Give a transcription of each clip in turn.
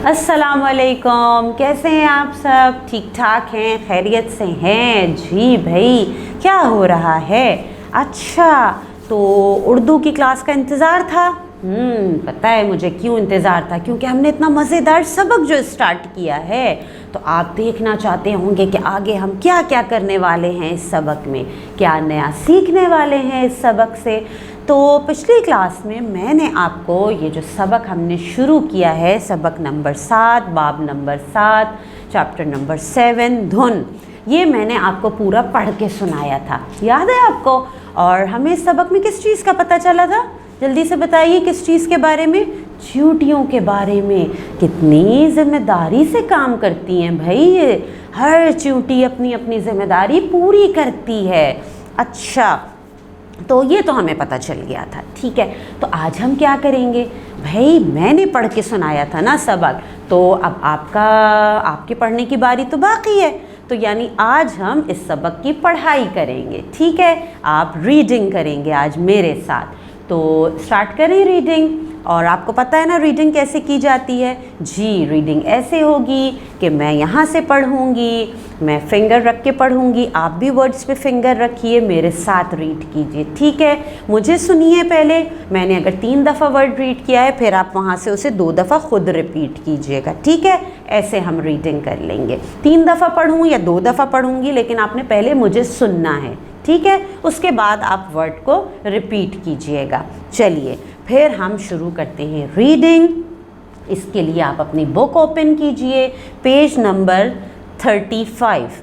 अस्सलामुअलैकुम, कैसे हैं आप सब? ठीक ठाक हैं, खैरियत से हैं? जी भाई, क्या हो रहा है? अच्छा, तो उर्दू की क्लास का इंतज़ार था। पता है मुझे क्यों इंतज़ार था, क्योंकि हमने इतना मज़ेदार सबक जो स्टार्ट किया है, तो आप देखना चाहते होंगे कि आगे हम क्या क्या करने वाले हैं इस सबक में, क्या नया सीखने वाले हैं इस सबक से। तो पिछली क्लास में मैंने आपको ये जो सबक हमने शुरू किया है, सबक नंबर 7, बाब नंबर 7, चैप्टर नंबर 7 धुन, ये मैंने आपको पूरा पढ़ के सुनाया था, याद है आपको? और हमें इस सबक में किस चीज़ का पता चला था? जल्दी से बताइए, किस चीज़ के बारे में? चींटियों के बारे में। कितनी जिम्मेदारी से काम करती हैं भाई ये, हर चींटी अपनी अपनी जिम्मेदारी पूरी करती है। अच्छा, तो ये तो हमें पता चल गया था, ठीक है। तो आज हम क्या करेंगे भाई? मैंने पढ़ के सुनाया था ना सबक, तो अब आपके पढ़ने की बारी तो बाकी है। तो यानी आज हम इस सबक की पढ़ाई करेंगे, ठीक है। आप रीडिंग करेंगे आज मेरे साथ। तो स्टार्ट करें रीडिंग। और आपको पता है ना रीडिंग कैसे की जाती है? जी, रीडिंग ऐसे होगी कि मैं यहाँ से पढ़ूँगी, मैं फिंगर रख के पढ़ूँगी, आप भी वर्ड्स पे फिंगर रखिए, मेरे साथ रीड कीजिए, ठीक है। मुझे सुनिए पहले, मैंने अगर 3 दफ़ा वर्ड रीड किया है, फिर आप वहाँ से उसे 2 दफ़ा खुद रिपीट कीजिएगा, ठीक है। ऐसे हम रीडिंग कर लेंगे। 3 दफ़ा पढ़ूँ या 2 दफ़ा पढ़ूँगी, लेकिन आपने पहले मुझे सुनना है, ठीक है। उसके बाद आप वर्ड को रिपीट कीजिएगा। चलिए फिर हम शुरू करते हैं रीडिंग। इसके लिए आप अपनी बुक ओपन कीजिए, पेज नंबर 35,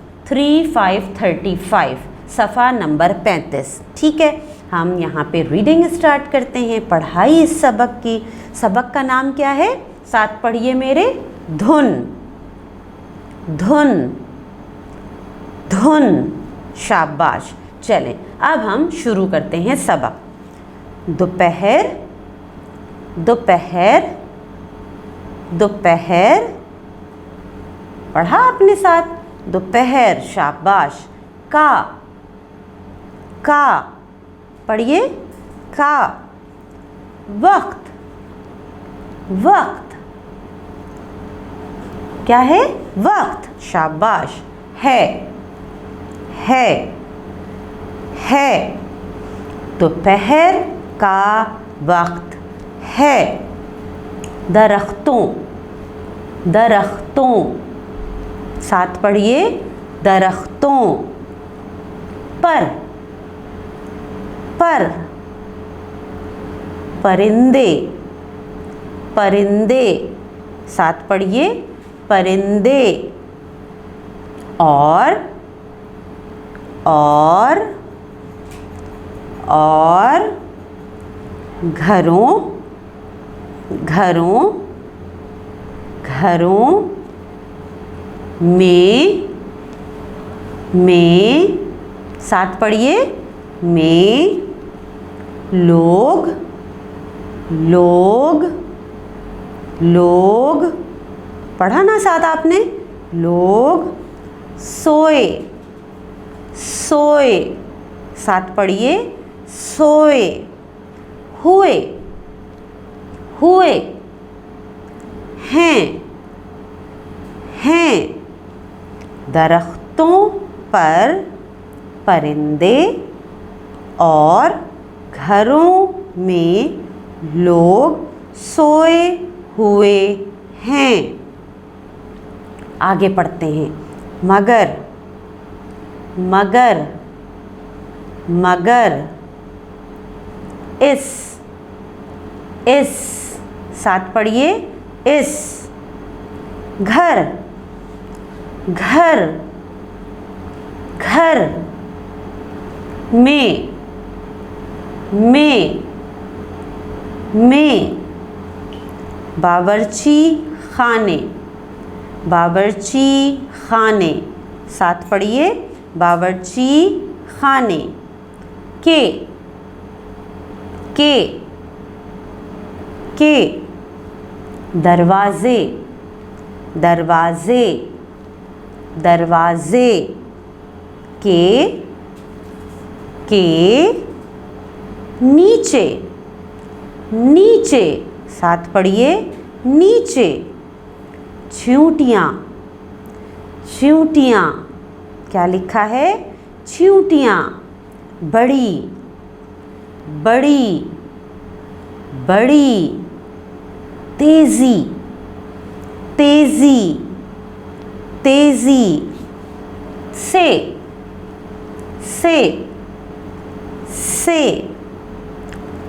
सफ़ा नंबर 35, ठीक है। हम यहाँ पे रीडिंग स्टार्ट करते हैं, पढ़ाई इस सबक की। सबक का नाम क्या है? साथ पढ़िए मेरे। धुन, धुन, धुन। शाबाश। चलें अब हम शुरू करते हैं सबक। दोपहर, दोपहर, दोपहर। पढ़ा अपने साथ? दोपहर, शाबाश। का, का, पढ़िए। का। वक्त, वक्त, क्या है? वक्त, शाबाश। है, है, है। दोपहर का वक्त है। दरख्तों, दरख्तों, साथ पढ़िए। दरख्तों। पर, पर, परिंदे, परिंदे, साथ पढ़िए। परिंदे। और घरों, घरों, घरों में, साथ पढ़िए। में। लोग, लोग, लोग, पढ़ा ना साथ आपने? लोग। सोए, सोए, साथ पढ़िए। सोए। हुए, हुए। हैं, हैं। दरख्तों पर परिंदे और घरों में लोग सोए हुए हैं। आगे पढ़ते हैं। मगर, मगर, मगर। इस, साथ पढ़िए। इस। घर, घर, घर। में, में। बावर्ची खाने, बावर्ची खाने, साथ पढ़िए। बावर्ची खाने। के, दरवाजे, दरवाजे, दरवाजे। के नीचे, नीचे, साथ पढ़िए। नीचे। चींटियाँ, चींटियाँ, क्या लिखा है? चींटियाँ। बड़ी, बड़ी, बड़ी। तेज़ी, तेज़ी, तेज़ी। से, से, से।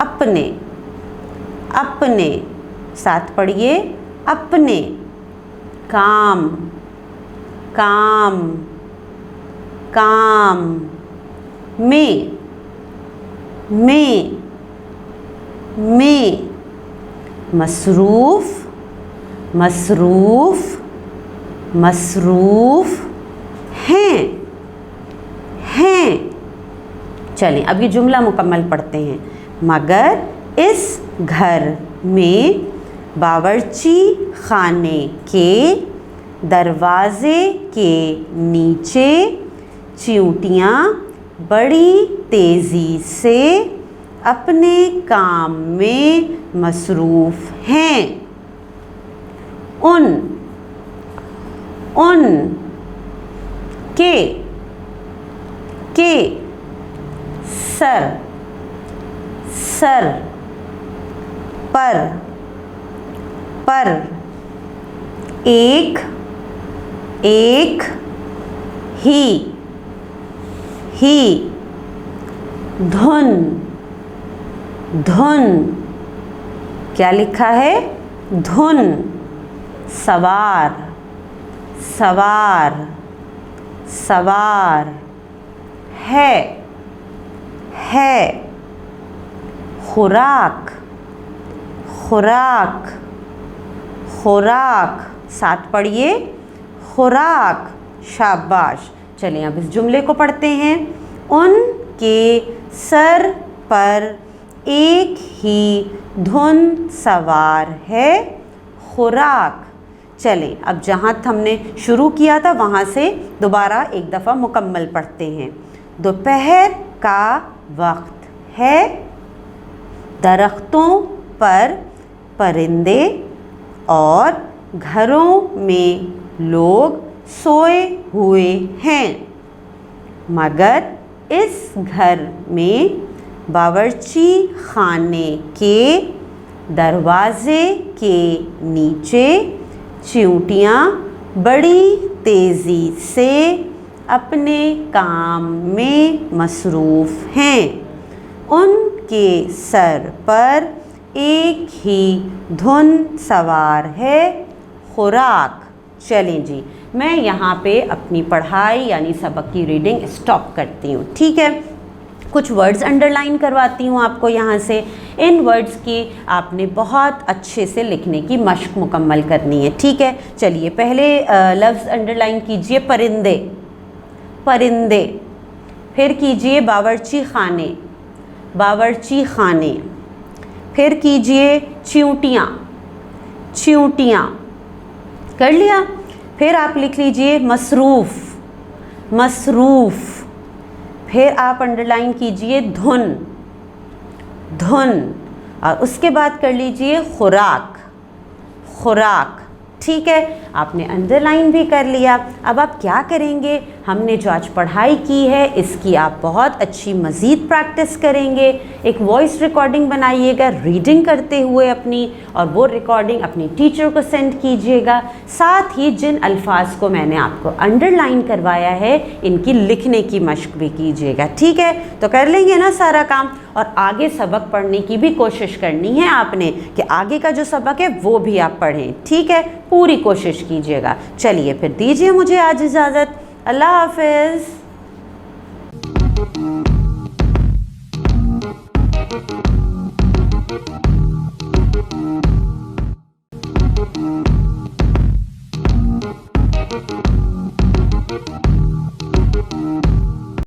अपने, अपने, साथ पढ़िए, अपने। काम, काम, काम। में, में, में। मसरूफ़, मसरूफ़, मसरूफ़। हैं, हैं। चलें अब ये जुमला मुकम्मल पढ़ते हैं। मगर इस घर में बावर्ची खाने के दरवाज़े के नीचे चींटियाँ बड़ी तेज़ी से अपने काम में मसरूफ़ हैं। उन, उन के सर, सर। पर, पर। एक, एक। ही, धुन, धुन, क्या लिखा है? धुन। सवार, सवार, सवार। है, खुराक, खुराक, खुराक। साथ पढ़िए, खुराक। शाबाश। चलिए अब इस जुमले को पढ़ते हैं। उनके सर पर एक ही धुन सवार है, खुराक। चलें अब जहाँ हमने शुरू किया था वहाँ से दोबारा एक दफ़ा मुकम्मल पढ़ते हैं। दोपहर का वक्त है, दरख्तों पर परिंदे और घरों में लोग सोए हुए हैं, मगर इस घर में बावर्ची खाने के दरवाज़े के नीचे चींटियाँ बड़ी तेज़ी से अपने काम में मसरूफ़ हैं। उनके सर पर एक ही धुन सवार है, खुराक। चलें जी, मैं यहाँ पे अपनी पढ़ाई यानी सबक की रीडिंग स्टॉप करती हूँ, ठीक है। कुछ वर्ड्स अंडरलाइन करवाती हूँ आपको यहाँ से। इन वर्ड्स की आपने बहुत अच्छे से लिखने की मशक मुकम्मल करनी है, ठीक है। चलिए पहले लफ्ज़ अंडरलाइन कीजिए, परिंदे, परिंदे। फिर कीजिए बावर्ची खाने, बावर्ची खाने। फिर कीजिए चींटियाँ, चींटियाँ। कर लिया? फिर आप लिख लीजिए मसरूफ़, मसरूफ़। फिर आप अंडरलाइन कीजिए धुन, धुन। और उसके बाद कर लीजिए खुराक, खुराक। ठीक है, आपने अंडरलाइन भी कर लिया। अब आप क्या करेंगे, हमने जो आज पढ़ाई की है इसकी आप बहुत अच्छी मज़ीद प्रैक्टिस करेंगे। एक वॉइस रिकॉर्डिंग बनाइएगा रीडिंग करते हुए अपनी, और वो रिकॉर्डिंग अपनी टीचर को सेंड कीजिएगा। साथ ही जिन अल्फाज को मैंने आपको अंडरलाइन करवाया है इनकी लिखने की मशक भी कीजिएगा, ठीक है। तो कर लेंगे ना सारा काम, और आगे सबक पढ़ने की भी कोशिश करनी है आपने कि आगे का जो सबक है वो भी आप पढ़ें, ठीक है। पूरी कोशिश कीजिएगा। चलिए फिर दीजिए मुझे आज इजाज़त। अल्लाह हाफ़िज़।